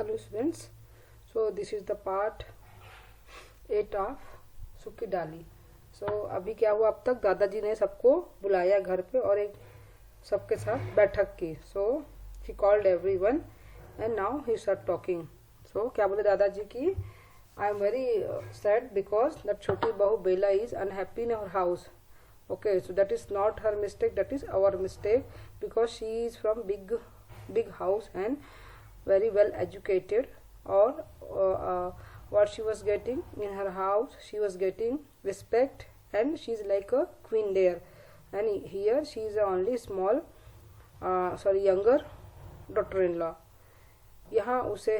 Hello students, so this is the part 8 of सुखी डाली. अभी क्या हुआ, अब तक दादाजी ने सबको बुलाया घर पे और एक सबके साथ बैठक की. He called everyone and now he start talking. क्या बोले दादाजी की, I am very sad because that छोटी बहू Bella is unhappy in her house. Okay, so that is not her mistake, that is our mistake, because she is from big house and very well educated, or what she was getting in her house, she was getting respect and she is like a queen there, and here she is only small younger daughter-in-law. यहाँ उसे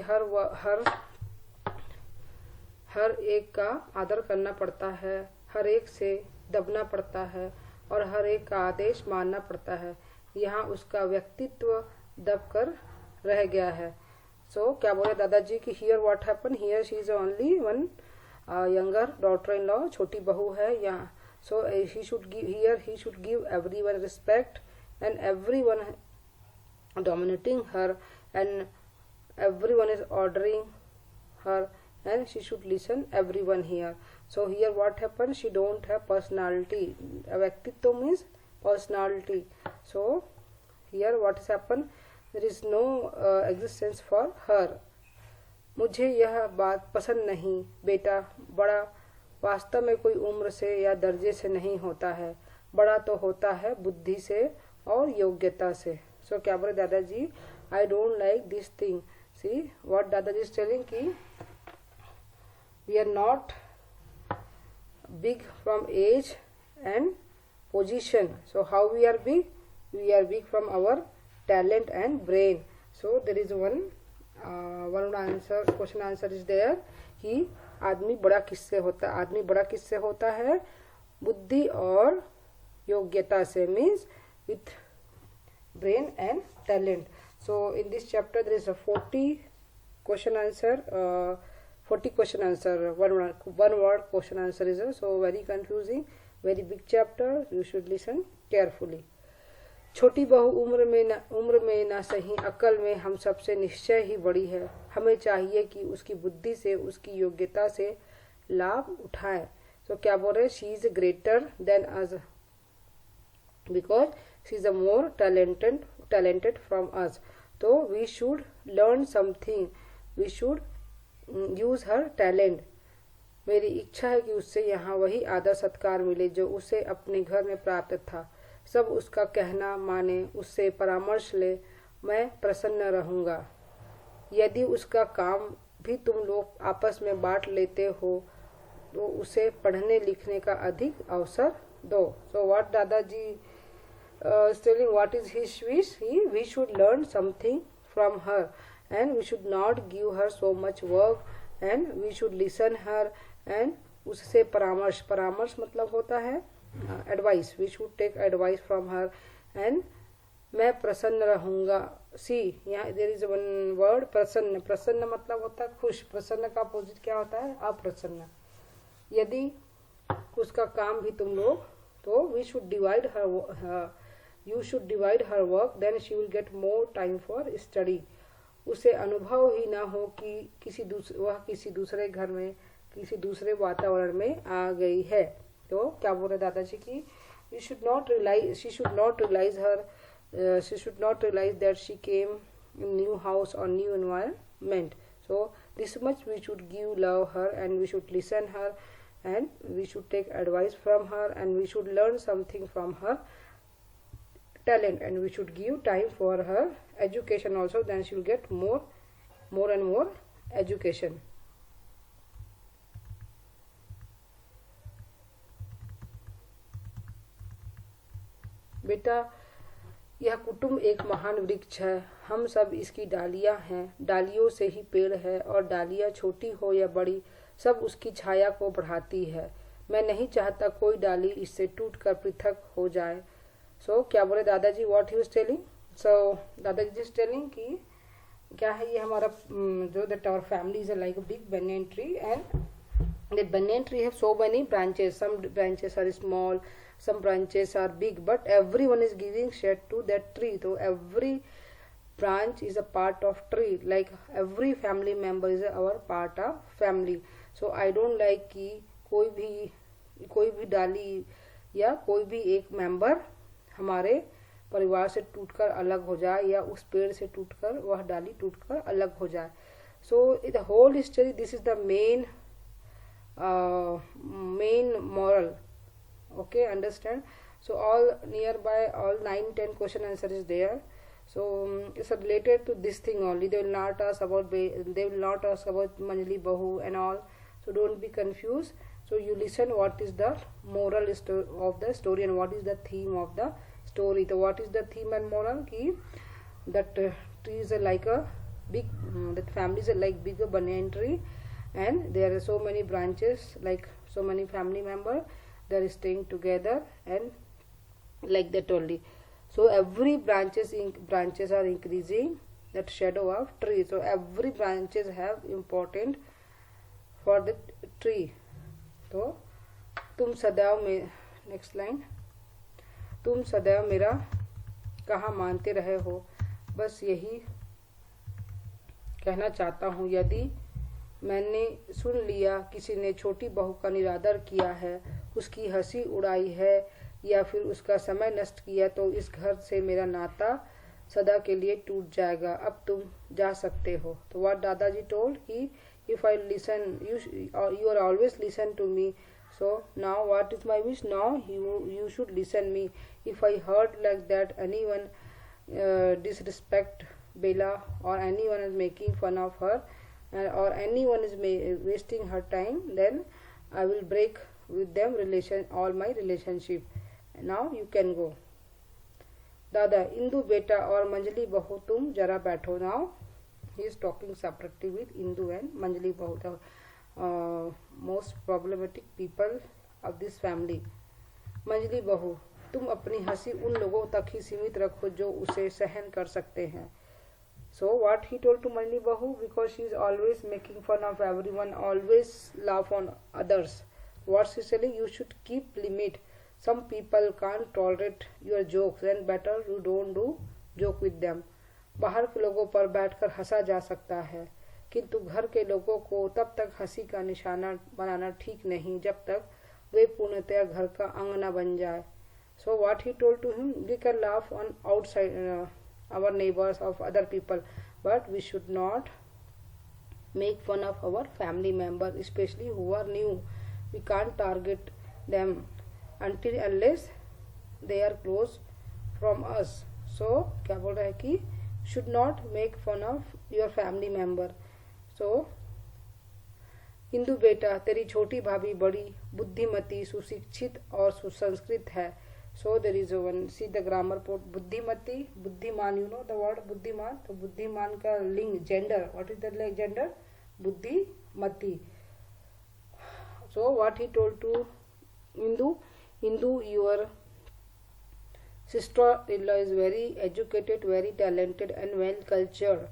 हर एक का आदर करना पड़ता है, हर एक से दबना पड़ता है और हर एक का आदेश मानना पड़ता है. यहाँ उसका व्यक्तित्व दब कर रह गया है. क्या बोले दादाजी की, here what happen, here she is only one younger daughter in law, छोटी बहू है यहाँ. He should give everyone respect and everyone dominating her and everyone is ordering her and she should listen everyone here. Here what happened, she don't have personality. Vyaktitva means personality. Here what has happened, there is no existence for her. मुझे यह बात पसंद नहीं बेटा, बड़ा वास्तव में कोई उम्र से या दर्जे से नहीं होता है, बड़ा तो होता है बुद्धि से और योग्यता से. क्या बोले दादाजी, I don't like this thing. See what Dadaji is telling ki, we are not big from age and position. How we are big? We are big from our talent and brain. There is one answer, question answer is there कि आदमी बड़ा किससे होता है, बुद्धि और योग्यता से, means with brain and talent. In this chapter there is a 40 question answer, one word question answer is there. Very confusing, very big chapter, you should listen carefully. छोटी बहू उम्र में ना सही अकल में हम सबसे निश्चय ही बड़ी है. हमें चाहिए कि उसकी बुद्धि से, उसकी योग्यता से लाभ उठाएं. क्या बोल रहे, she is greater than us because she is a more talented from us. We should learn something, we should use her talent. मेरी इच्छा है कि उससे यहाँ वही आदर सत्कार मिले जो उसे अपने घर में प्राप्त था. सब उसका कहना माने, उससे परामर्श ले, मैं प्रसन्न रहूँगा. यदि उसका काम भी तुम लोग आपस में बांट लेते हो तो उसे पढ़ने लिखने का अधिक अवसर दो. What दादाजी is telling, what is his wish? We should learn something from her and we should not give her so much work and we should listen her and उससे परामर्श मतलब होता है advice. We should take advice from her and मैं प्रसन्न रहूँगा. See, यहाँ there is one word प्रसन्न मतलब होता है खुश. प्रसन्न का अपोजिट क्या होता है, अप्रसन्न. यदि उसका काम भी तुम लोग, तो we should divide her you should divide her work, then she will get more time for study. उसे अनुभव ही ना हो कि वह किसी दूसरे घर में, किसी दूसरे वातावरण में आ गई है. क्या बोल रहे दादाजी की, she should not realize that she came in new house or new environment. This much we should give love her and we should listen her and we should take advice from her and we should learn something from her talent and we should give time for her education also, then she will get more and more education. बेटा, यह कुटुंब एक महान वृक्ष है, हम सब इसकी डालियां हैं. डालियों से ही पेड़ है और डालियां छोटी हो या बड़ी सब उसकी छाया को बढ़ाती है. मैं नहीं चाहता कोई डाली इससे टूटकर पृथक हो जाए. क्या बोले दादाजी, व्हाट ही वाज टेलिंग. दादाजी इज टेलिंग कि क्या है, ये हमारा जो that our family is like a big banyan tree and that banyan tree have so many branches. Some branches are small, some branches are big, but everyone is giving shade to that tree. So every branch is a part of tree, like every family member is our part of family. So I don't like कि कोई भी डाली या कोई भी एक member हमारे परिवार से टूटकर अलग हो जाए या उस पेड़ से टूटकर वह डाली टूटकर अलग हो जाए. So the whole history, this is the main moral. Okay, understand? So all nearby, all 9-10 question answer is there. So it's related to this thing only. They will not ask about Manjli Bahu and all. So don't be confused. So you listen what is the moral of the story and what is the theme of the story. So what is the theme and moral? Ki that trees are like a big, that families are like big banyan tree, and there are so many branches, like so many family members, they are staying together and like that only. So every branches are increasing that shadow of tree. So every branches have important for the tree. तो तुम सदैव में, next line, तुम सदैव मेरा कहाँ मानते रहे हो, बस यही कहना चाहता हूँ. यदि मैंने सुन लिया किसी ने छोटी बहू का निरादर किया है, उसकी हंसी उड़ाई है या फिर उसका समय नष्ट किया, तो इस घर से मेरा नाता सदा के लिए टूट जाएगा. अब तुम जा सकते हो. तो व्हाट दादाजी टोल्ड कि if I listen, you are always listen to me. So now what is my wish? Now you should listen me. If I heard like that anyone disrespect Bella, or anyone is making fun of her, or anyone is wasting her time, then I will break with them all my relationship. Now you can go. दादा, इंदु बेटा और मंजली बहू तुम जरा बैठो. Now he is talking separately with Indu and Manjali Bahu, the most problematic people of this family. Manjali Bahu, तुम अपनी हंसी उन लोगों तक ही सीमित रखो जो उसे सहन कर सकते हैं. So what he told to Manjali Bahu, because she is always making fun of everyone, always laugh on others. What she saying? You should keep limit. Some people can't tolerate your jokes, and better you don't do joke with them. बाहर के लोगों पर बैठकर हंसा जा सकता है, किंतु घर के लोगों को तब तक हंसी का निशाना बनाना ठीक नहीं जब तक वे पूर्णतया घर का अंग न बन जाए. So what he told to him, we can laugh on outside our neighbors of other people, but we should not make fun of our family members, especially who are new. We can't target them unless they are close from us. So क्या बोल रहा है कि should not make fun of your family member. So Indu बेटा, तेरी छोटी भाभी बड़ी बुद्धिमती, सुशिक्षित और सुसंस्कृत है. So there is one, see the grammar part, Buddhimati, बुद्धिमान, you know the word बुद्धिमान. तो बुद्धिमान का लिंग, gender, what is the gender? Buddhimati. So what he told to Indu, your sister-in-law is very educated, very talented and well cultured.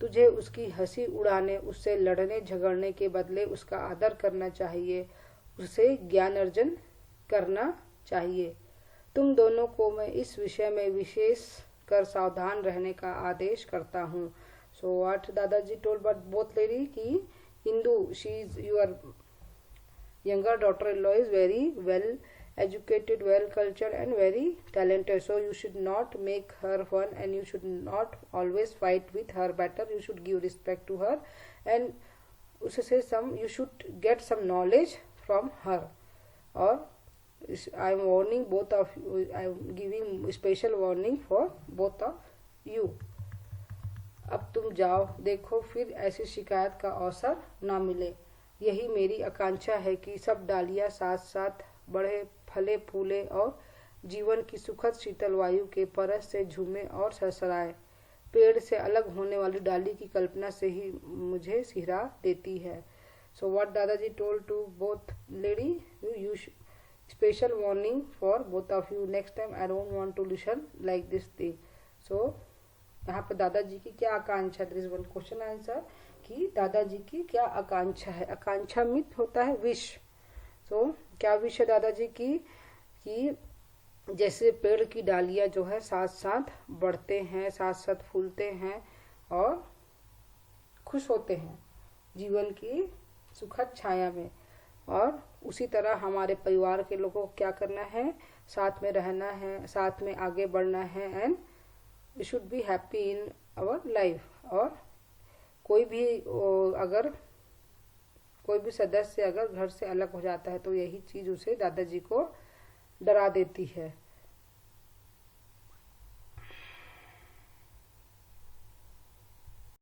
तुझे उसकी हंसी उड़ाने, उससे लड़ने झगड़ने के बदले उसका आदर करना चाहिए, उसे ज्ञान अर्जन करना चाहिए. तुम दोनों को मैं इस विषय में विशेष कर सावधान रहने का आदेश करता हूँ. So what दादाजी told but both lady कि Indu, she is your younger daughter-in-law, is very well educated, well cultured and very talented. So you should not make her fun and you should not always fight with her. Better you should give respect to her and उससे you should get some knowledge from her. Or I am warning both of you, I am giving special warning for both of you. अब तुम जाओ, देखो फिर ऐसी शिकायत का अवसर ना मिले. यही मेरी आकांक्षा है कि सब डालियां साथ साथ बढ़े, फले फूले और जीवन की सुखद शीतल वायु के परस से झूमे और सरसराए. पेड़ से अलग होने वाली डाली की कल्पना से ही मुझे सिहरा देती है. So what Dadaji told to both lady, you special warning for both of you. Next time I don't want to listen like this thing. So यहाँ पे दादाजी की क्या आकांक्षा, there is one question answer कि दादाजी की क्या आकांक्षा है. आकांक्षा मित होता है विश. So क्या विश है दादाजी की कि जैसे पेड़ की डालियां जो है साथ साथ बढ़ते हैं, साथ साथ फूलते हैं और खुश होते हैं जीवन की सुखद छाया में। और उसी तरह हमारे परिवार के लोगों को क्या करना है, साथ में रहना है, साथ में आगे बढ़ना है, and we should be happy in our life. और कोई भी अगर कोई भी सदस्य अगर घर से अलग हो जाता है तो यही चीज़ उसे दादाजी को डरा देती है।